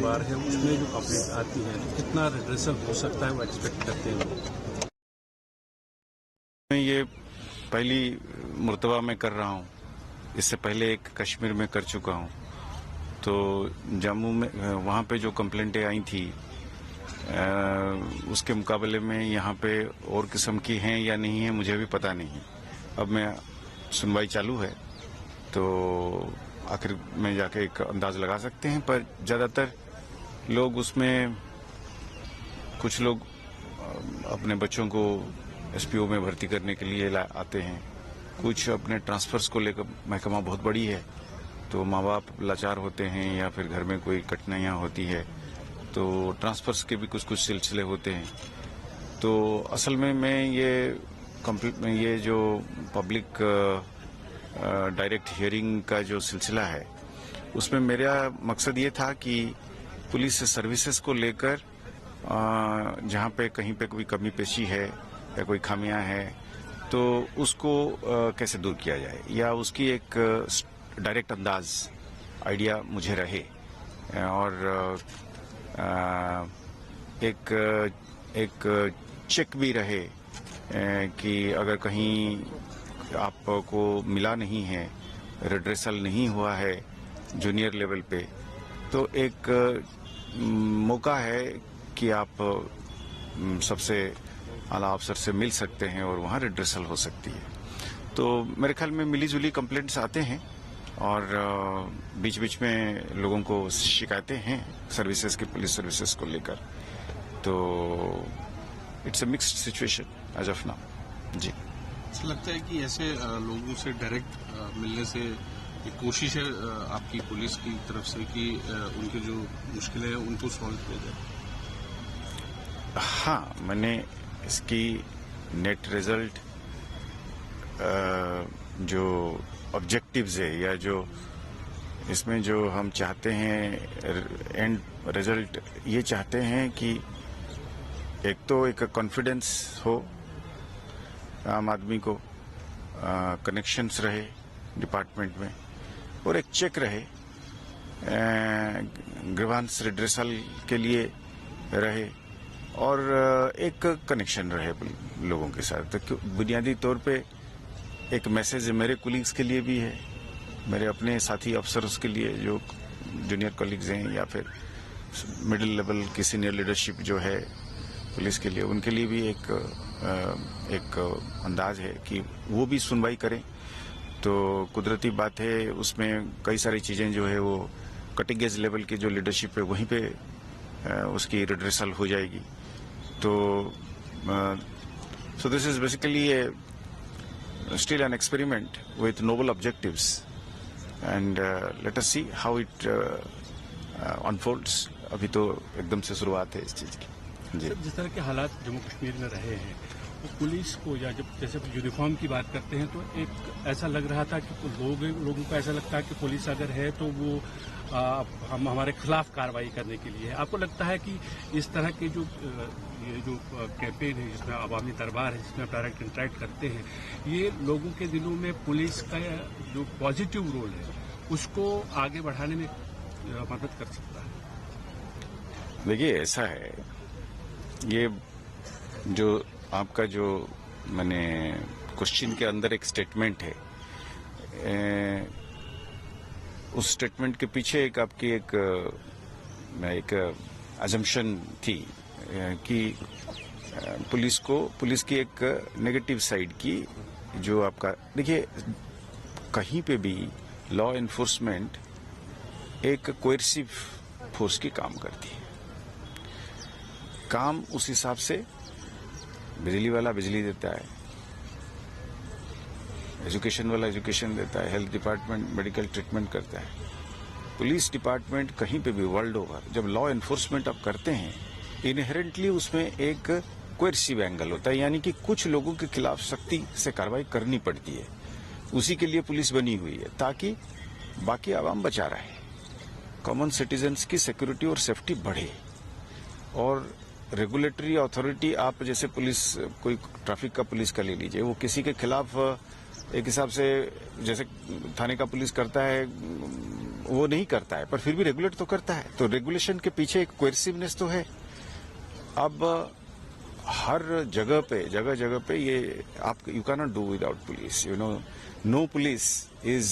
बार है उसमें जो कंप्लेंट आती है तो कितना रिड्रेसल हो सकता है वो एक्सपेक्ट करते हैं लोग। मैं ये पहली मर्तबा मैं कर रहा हूँ। इससे पहले एक कश्मीर में कर चुका हूँ। तो जम्मू में वहाँ पे जो कंप्लेंटें आई थी उसके मुकाबले में यहाँ पे और किस्म की हैं या नहीं है मुझे भी पता नहीं। अब मैं सुनवाई चालू है तो आखिर में जाके एक अंदाज लगा सकते हैं। पर ज़्यादातर लोग उसमें कुछ लोग अपने बच्चों को एसपीओ में भर्ती करने के लिए आते हैं। कुछ अपने ट्रांसफर्स को लेकर महकमा बहुत बड़ी है तो माँ बाप लाचार होते हैं या फिर घर में कोई कठिनाइयाँ होती है तो ट्रांसफर्स के भी कुछ कुछ सिलसिले होते हैं। तो असल में मैं ये जो पब्लिक डायरेक्ट हियरिंग का जो सिलसिला है उसमें मेरा मकसद ये था कि पुलिस सर्विसेज को लेकर जहाँ पे कहीं पे कोई कमी पेशी है या कोई खामियां है तो उसको कैसे दूर किया जाए या उसकी एक डायरेक्ट अंदाज आइडिया मुझे रहे और एक चेक भी रहे कि अगर कहीं आपको मिला नहीं है, रिड्रेसल नहीं हुआ है जूनियर लेवल पे तो एक मौका है कि आप सबसे आला अफसर से मिल सकते हैं और वहाँ रिड्रेसल हो सकती है। तो मेरे ख्याल में मिली जुली कंप्लेंट्स आते हैं और बीच बीच में लोगों को शिकायतें हैं सर्विसेज की, पुलिस सर्विसेज को लेकर। तो it's a mixed situation as of now. जी, ऐसा लगता है कि ऐसे लोगों से डायरेक्ट मिलने से एक कोशिश है आपकी पुलिस की तरफ से कि उनके जो मुश्किलें हैं उनको सॉल्व किया जाए। हाँ, मैंने इसकी नेट रिजल्ट जो ऑब्जेक्टिव्स है या जो इसमें जो हम चाहते हैं एंड रिजल्ट ये चाहते हैं कि एक तो एक कॉन्फिडेंस हो आम आदमी को, कनेक्शंस रहे डिपार्टमेंट में और एक चेक रहे ग्रीवांस रिड्रेसल के लिए रहे और एक कनेक्शन रहे लोगों के साथ। तो बुनियादी तौर पे एक मैसेज मेरे कोलीग्स के लिए भी है, मेरे अपने साथी अफसर्स के लिए जो जूनियर कोलीग्स हैं या फिर मिडिल लेवल की सीनियर लीडरशिप जो है पुलिस के लिए, उनके लिए भी एक अंदाज है कि वो भी सुनवाई करें। तो कुदरती बात है उसमें कई सारी चीज़ें जो है वो कटिंग एज लेवल की जो लीडरशिप है वहीं पे उसकी रिड्रेसल हो जाएगी। तो so this is basically still an experiment with noble objectives and let us see how it unfolds. अभी तो एकदम से शुरुआत है इस चीज़ की। जी, जिस तरह के हालात जम्मू कश्मीर में रहे हैं वो पुलिस को या जब जैसे यूनिफॉर्म की बात करते हैं तो एक ऐसा लग रहा था कि लोगों को ऐसा लगता है कि पुलिस अगर है तो वो हम हमारे खिलाफ कार्रवाई करने के लिए है। आपको लगता है कि इस तरह के ये जो कैंपेन है जिसमें अवामी दरबार है जिसमें आप डायरेक्ट इंटरेक्ट करते हैं ये लोगों के दिलों में पुलिस का जो पॉजिटिव रोल है उसको आगे बढ़ाने में मदद कर सकता है? देखिए ऐसा है, ये जो आपका जो मैंने क्वेश्चन के अंदर एक स्टेटमेंट है उस स्टेटमेंट के पीछे एक आपकी एक अजम्पशन थी कि पुलिस की एक नेगेटिव साइड की जो आपका देखिए कहीं पे भी लॉ एनफोर्समेंट एक कोएर्सिव फोर्स की काम करती है। काम उस हिसाब से बिजली वाला बिजली देता है, एजुकेशन वाला एजुकेशन देता है, हेल्थ डिपार्टमेंट मेडिकल ट्रीटमेंट करता है। पुलिस डिपार्टमेंट कहीं पे भी वर्ल्ड ओवर जब लॉ एनफोर्समेंट आप करते हैं इनहेरेंटली उसमें एक कोएर्सिव एंगल होता है, यानी कि कुछ लोगों के खिलाफ सख्ती से कार्रवाई करनी पड़ती है। उसी के लिए पुलिस बनी हुई है ताकि बाकी आवाम बचा रहे, कॉमन सिटीजन्स की सिक्योरिटी और सेफ्टी बढ़े। और रेगुलेटरी अथॉरिटी आप जैसे पुलिस कोई ट्रैफिक का पुलिस का ले लीजिए, वो किसी के खिलाफ एक हिसाब से जैसे थाने का पुलिस करता है वो नहीं करता है, पर फिर भी रेगुलेट तो करता है। तो रेगुलेशन के पीछे एक कोएर्सिवनेस तो है। अब हर जगह पे ये आप you can not do without police, you know. No police is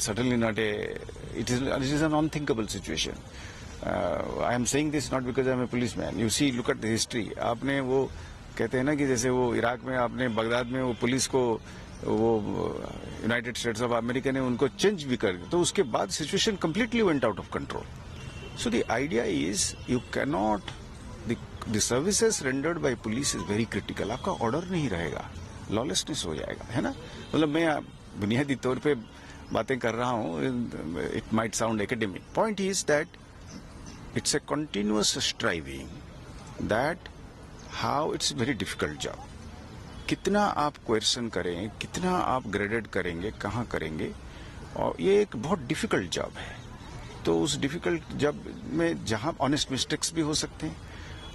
certainly not it is an unthinkable situation. I am saying this not because I am a policeman. You see, look at the history. आपने वो कहते हैं ना कि जैसे वो Iraq में आपने बगदाद में वो पुलिस को वो यूनाइटेड स्टेट्स ऑफ अमेरिका ने उनको चेंज भी कर दिया, तो उसके बाद situation completely went out of control. So the idea is you can not the services rendered by police is very critical. आपका ऑर्डर नहीं रहेगा, लॉलेसनेस हो जाएगा, है ना। मतलब मैं बुनियादी तौर पे बातें कर रहा हूँ, it might sound academic. Point is that it's a continuous striving that how it's very difficult job. कितना आप क्वेश्चन करें, कितना आप ग्रेडेड करेंगे, कहाँ करेंगे, और ये एक बहुत डिफिकल्ट जॉब है। तो उस डिफिकल्ट जॉब में जहाँ ऑनेस्ट मिस्टेक्स भी हो सकते हैं,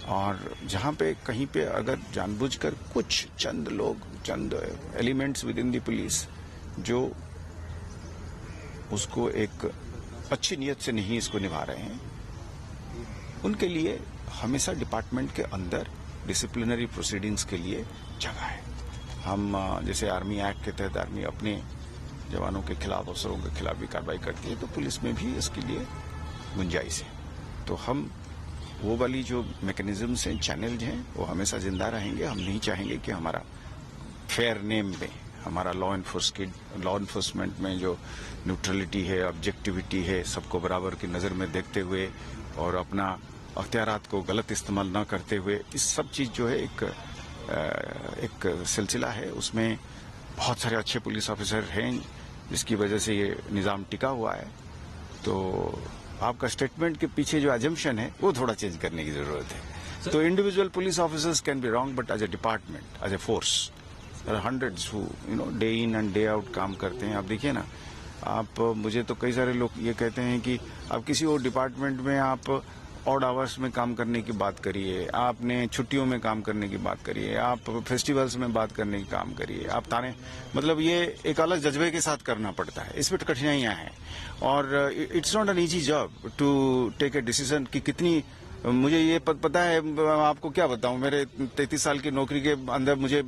और जहाँ पे कहीं पे अगर जानबूझकर कुछ चंद लोग, चंद elements within the police जो उसको एक अच्छी नीयत से नहीं इसको निभा रहे हैं, उनके लिए हमेशा डिपार्टमेंट के अंदर डिसिप्लिनरी प्रोसीडिंग्स के लिए जगह है। हम जैसे आर्मी एक्ट के तहत आर्मी अपने जवानों के खिलाफ, अफसरों के खिलाफ भी कार्रवाई करती है, तो पुलिस में भी इसके लिए गुंजाइश है। तो हम वो वाली जो मैकेनिज्म्स हैं, चैनल्स हैं, वो हमेशा जिंदा रहेंगे। हम नहीं चाहेंगे कि हमारा फेयर नेम में, हमारा लॉ इन्फोर्समेंट में जो न्यूट्रलिटी है, ऑब्जेक्टिविटी है, सबको बराबर की नज़र में देखते हुए और अपना अख्तियारात को गलत इस्तेमाल न करते हुए, इस सब चीज़ जो है एक सिलसिला है। उसमें बहुत सारे अच्छे पुलिस ऑफिसर हैं जिसकी वजह से ये निज़ाम टिका हुआ है। तो आपका स्टेटमेंट के पीछे जो अजम्पशन है वो थोड़ा चेंज करने की जरूरत है। तो individual police officers can be wrong, but as a department, as a force, there are hundreds who day in and day out काम करते हैं। आप देखिए ना, आप मुझे तो कई सारे लोग ये कहते हैं कि आप किसी और डिपार्टमेंट में आप ऑड आवर्स में काम करने की बात करिए, आपने छुट्टियों में काम करने की बात करिए, आप फेस्टिवल्स में बात करने की काम करिए, आप ताने, मतलब ये एक अलग जज्बे के साथ करना पड़ता है। इसमें कठिनाइयां हैं, और it's not an easy job to take a decision कि कितनी, मुझे ये पता है, आपको क्या बताऊं, मेरे 33 साल की नौकरी के अंदर मुझे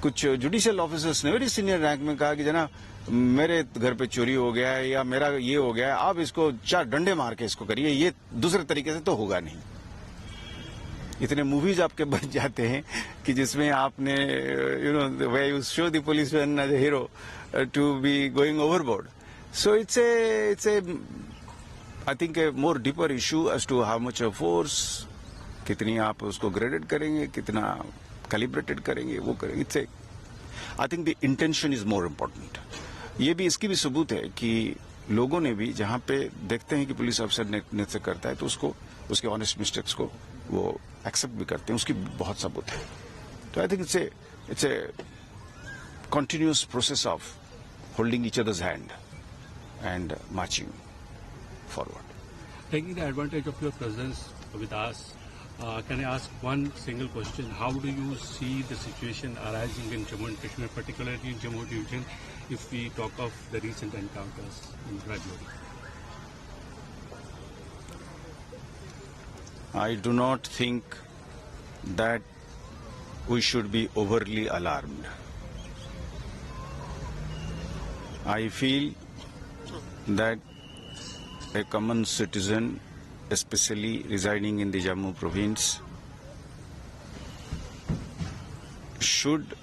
कुछ जुडिशियल ऑफिसर्स ने वेरी सीनियर रैंक में कहा कि जना मेरे घर पे चोरी हो गया है या मेरा ये हो गया है, आप इसको 4 डंडे मार के इसको करिए, ये दूसरे तरीके से तो होगा नहीं। इतने मूवीज आपके बन जाते हैं कि जिसमें आपने way you show the policeman as a hero to be going overboard. So it's a I think a more deeper issue as to how much of force, कितनी आप उसको ग्रेडेड करेंगे, कितना कैलिब्रेटेड करेंगे, वो करेंगे। It's a I think the intention is more important. ये भी इसकी भी सबूत है कि लोगों ने भी जहां पे देखते हैं कि पुलिस अफसर नेतृत्व करता है तो उसको, उसके ऑनेस्ट मिस्टेक्स को वो एक्सेप्ट भी करते हैं, उसकी बहुत सबूत है। तो I think it's a continuous process of holding each others hand and marching forward. Taking the advantage of your presence with us, can I ask one single question? How do you see the situation arising in Jammu and Kashmir, particularly in Jammu division, if we talk of the recent encounters in Rajौri? I do not think that we should be overly alarmed. I feel that a common citizen, especially residing in the Jammu province, should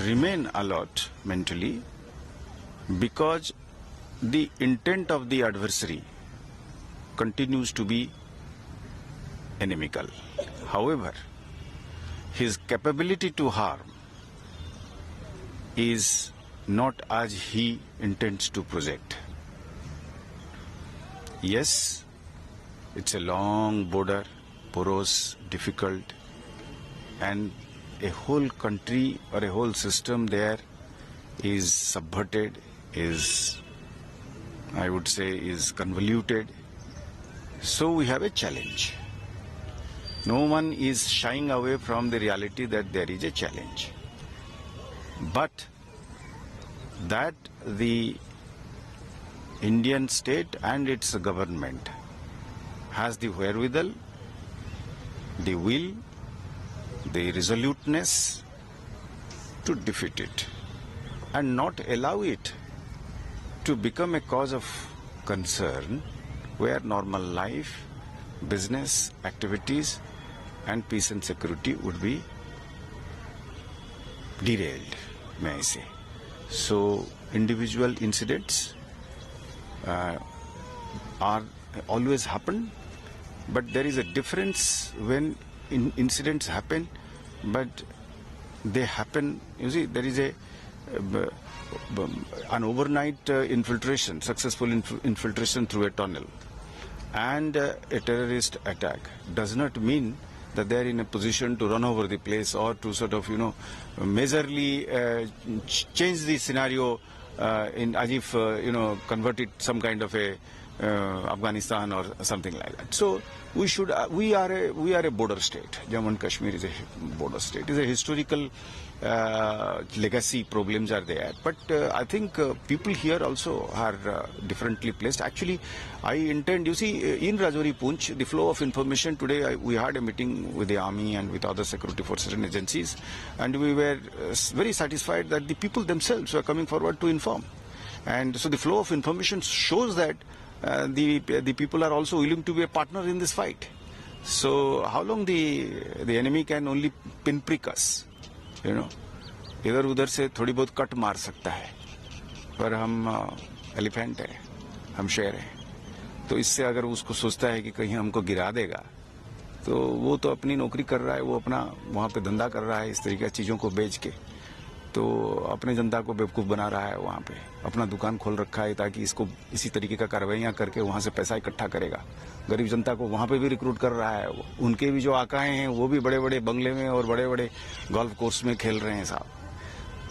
remain alert mentally, because the intent of the adversary continues to be inimical. However, his capability to harm is not as he intends to project. Yes, it's a long border, porous, difficult, and a whole country or a whole system there is subverted, is, I would say, is convoluted. So we have a challenge. No one is shying away from the reality that there is a challenge. But that the Indian state and its government has the wherewithal, the will, the resoluteness to defeat it and not allow it to become a cause of concern where normal life, business activities and peace and security would be derailed, may I say. So individual incidents are always happen, but there is a difference when incidents happen, but they happen, you see, there is an overnight infiltration, successful infiltration through a tunnel and a terrorist attack does not mean that they are in a position to run over the place or to sort of, majorly change the scenario in as if, convert it some kind of a Afghanistan or something like that. So we are a border state. Jammu and Kashmir is a border state. It is a historical legacy problems are there. But I think people here also are differently placed. Actually, I intend, you see, in Rajouri Poonch, the flow of information today, we had a meeting with the army and with other security forces and agencies, and we were very satisfied that the people themselves were coming forward to inform. And so the flow of information shows that the people are also willing to be a partner in this fight. So how long the enemy can only pinprick us, इधर उधर से थोड़ी बहुत cut मार सकता है, पर हम एलिफेंट है, हम शेर हैं, तो इससे अगर उसको सोचता है कि कहीं हमको गिरा देगा, तो वो तो अपनी नौकरी कर रहा है, वो अपना वहाँ पे धंधा कर रहा है इस तरीके की चीज़ों को बेच के, तो अपने जनता को बेवकूफ़ बना रहा है, वहाँ पे अपना दुकान खोल रखा है ताकि इसको इसी तरीके का कार्रवाइयाँ करके वहाँ से पैसा इकट्ठा करेगा, गरीब जनता को वहाँ पे भी रिक्रूट कर रहा है। उनके भी जो आकाएं हैं वो भी बड़े बड़े बंगले में और बड़े बड़े गोल्फ कोर्स में खेल रहे हैं साहब।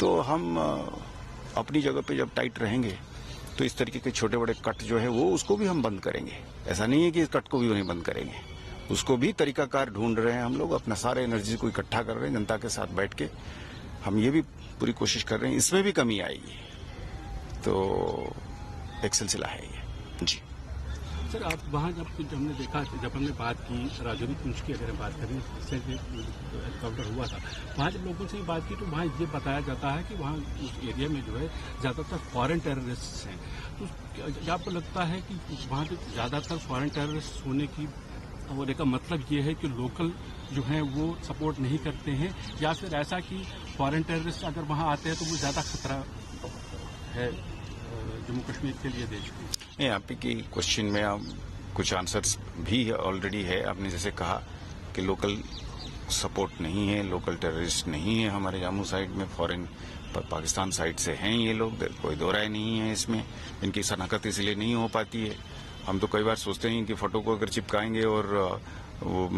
तो हम अपनी जगह पे जब टाइट रहेंगे तो इस तरीके के छोटे बड़े कट जो है वो उसको भी हम बंद करेंगे। ऐसा नहीं है कि इस कट को भी नहीं बंद करेंगे, उसको भी तरीकाकार ढूंढ रहे हैं हम लोग, अपना सारे एनर्जी को इकट्ठा कर रहे हैं, जनता के साथ बैठ के हम ये भी पूरी कोशिश कर रहे हैं, इसमें भी कमी आएगी, तो एक सिलसिला है ये जी। सर, आप वहाँ जब हमने देखा, जब हमने बात की राजौरी पुंछ की, अगर हम बात करें, इससे एनकाउंटर हुआ था, वहाँ जब लोगों से बात की तो वहाँ ये बताया जाता है कि वहाँ उस एरिया में जो है ज़्यादातर फॉरेन टेररिस्ट हैं। तो क्या आपको लगता है कि वहाँ के ज़्यादातर फॉरेन टेररिस्ट होने की होने का मतलब ये है कि लोकल जो हैं वो सपोर्ट नहीं करते हैं, या फिर ऐसा कि फॉरेन टेररिस्ट अगर वहाँ आते हैं तो वो ज़्यादा खतरा है जम्मू कश्मीर के लिए, देश के? यहाँ पे की क्वेश्चन में कुछ आंसर्स भी ऑलरेडी है। आपने जैसे कहा कि लोकल सपोर्ट नहीं है, लोकल टेररिस्ट नहीं है हमारे जम्मू साइड में, फॉरेन पाकिस्तान साइड से हैं ये लोग, कोई दो राय नहीं है इसमें, इनकी शनाख्त इसलिए नहीं हो पाती है। हम तो कई बार सोचते हैं कि फोटो को अगर चिपकाएंगे और वो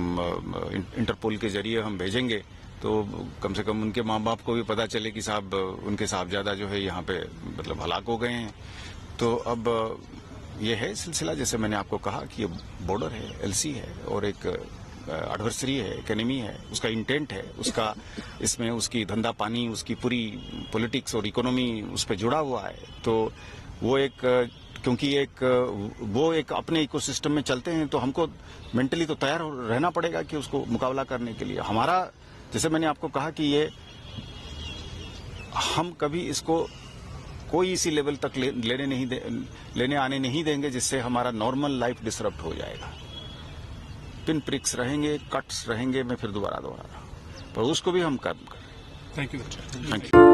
इंटरपोल के जरिए हम भेजेंगे तो कम से कम उनके माँ बाप को भी पता चले कि साहब उनके साहबजादा जो है यहाँ पे मतलब हलाक हो गए हैं। तो अब ये है सिलसिला, जैसे मैंने आपको कहा कि ये बॉर्डर है, एलसी है और एक एडवर्सरी है, एक एनिमी है, उसका इंटेंट है, उसका इसमें उसकी धंधा पानी, उसकी पूरी पॉलिटिक्स और इकोनॉमी उस पर जुड़ा हुआ है। तो वो एक, क्योंकि वो एक अपने इकोसिस्टम में चलते हैं, तो हमको मेंटली तो तैयार रहना पड़ेगा कि उसको मुकाबला करने के लिए। हमारा, जैसे मैंने आपको कहा कि ये हम कभी इसको कोई इसी लेवल तक लेने आने नहीं देंगे जिससे हमारा नॉर्मल लाइफ डिसरप्ट हो जाएगा। पिन प्रिक्स रहेंगे, कट्स रहेंगे, मैं फिर दोबारा दोहरा रहा हूं, पर उसको भी हम कम करें। Thank you. Thank you.